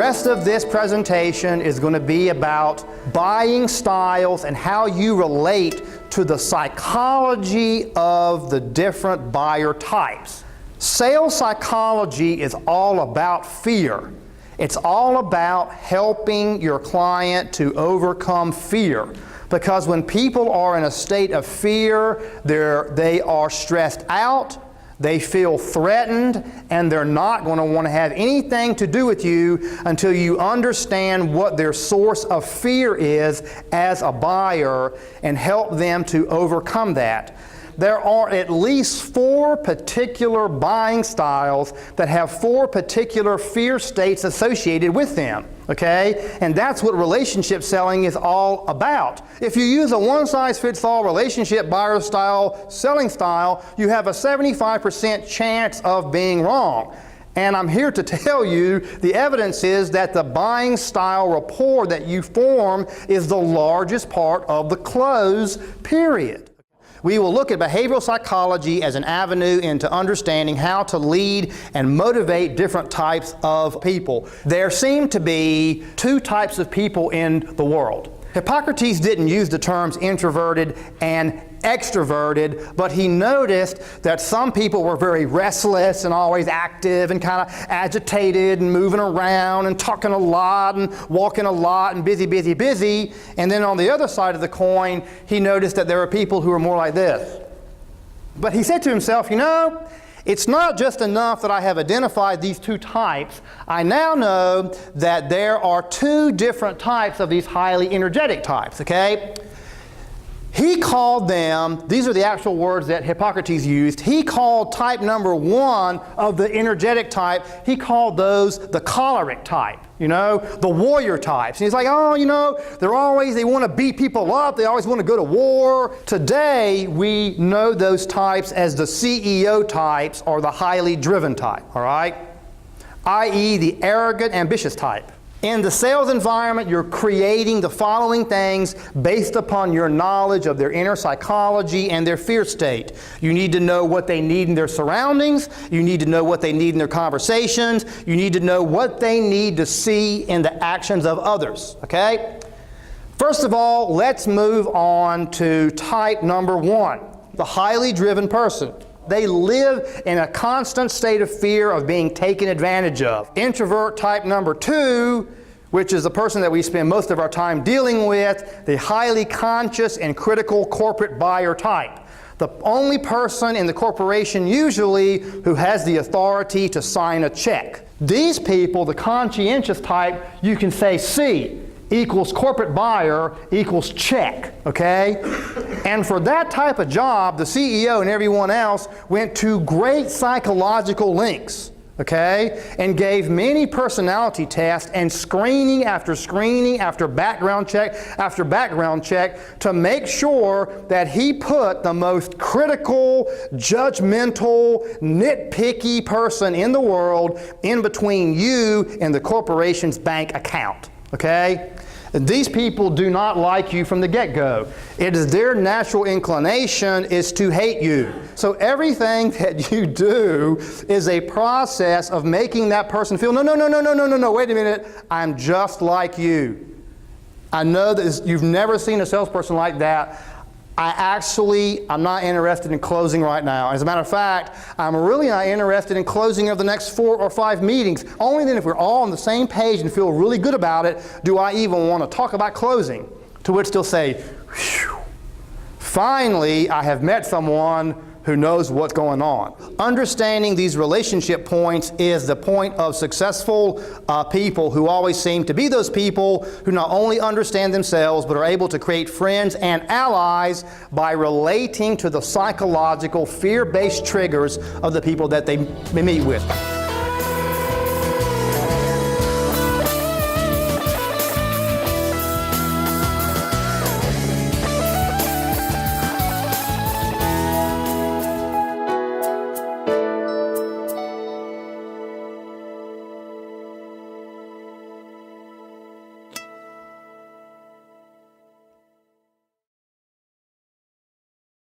rest of this presentation is going to be about buying styles and how you relate to the psychology of the different buyer types. Sales psychology is all about fear. It's all about helping your client to overcome fear. Because when people are in a state of fear, they are stressed out, they feel threatened, and they're not going to want to have anything to do with you until you understand what their source of fear is as a buyer and help them to overcome that. There are at least 4 particular buying styles that have 4 particular fear states associated with them, okay? And that's what relationship selling is all about. If you use a one-size-fits-all relationship buyer style, selling style, you have a 75% chance of being wrong. And I'm here to tell you the evidence is that the buying style rapport that you form is the largest part of the close, period. We will look at behavioral psychology as an avenue into understanding how to lead and motivate different types of people. There seem to be 2 types of people in the world. Hippocrates didn't use the terms introverted and extroverted, but he noticed that some people were very restless and always active and kind of agitated and moving around and talking a lot and walking a lot and busy, busy, busy. And then on the other side of the coin, he noticed that there were people who were more like this. But he said to himself, you know, it's not just enough that I have identified these 2 types. I now know that there are 2 different types of these highly energetic types, okay? He called them, these are the actual words that Hippocrates used, he called type number 1 of the energetic type, he called those the choleric type, you know, the warrior types. And he's like, oh, you know, they want to beat people up, they always want to go to war. Today, we know those types as the CEO types or the highly driven type, all right? i.e. the arrogant, ambitious type. In the sales environment, you're creating the following things based upon your knowledge of their inner psychology and their fear state. You need to know what they need in their surroundings. You need to know what they need in their conversations. You need to know what they need to see in the actions of others, okay? First of all, let's move on to type number 1, the highly driven person. They live in a constant state of fear of being taken advantage of. Introvert type number 2, which is the person that we spend most of our time dealing with, the highly conscious and critical corporate buyer type. The only person in the corporation usually who has the authority to sign a check. These people, the conscientious type, you can say C equals corporate buyer equals check, okay? And for that type of job, the CEO and everyone else went to great psychological lengths, okay? And gave many personality tests and screening after background check to make sure that he put the most critical, judgmental, nitpicky person in the world in between you and the corporation's bank account. Okay? And these people do not like you from the get-go. It is their natural inclination is to hate you. So everything that you do is a process of making that person feel, no, wait a minute, I'm just like you. I know that you've never seen a salesperson like that. I'm not interested in closing right now. As a matter of fact, I'm really not interested in closing of the next 4 or 5 meetings. Only then if we're all on the same page and feel really good about it, do I even want to talk about closing. To which they'll say, whew, finally, I have met someone who knows what's going on. Understanding these relationship points is the point of successful people who always seem to be those people who not only understand themselves but are able to create friends and allies by relating to the psychological fear-based triggers of the people that they meet with.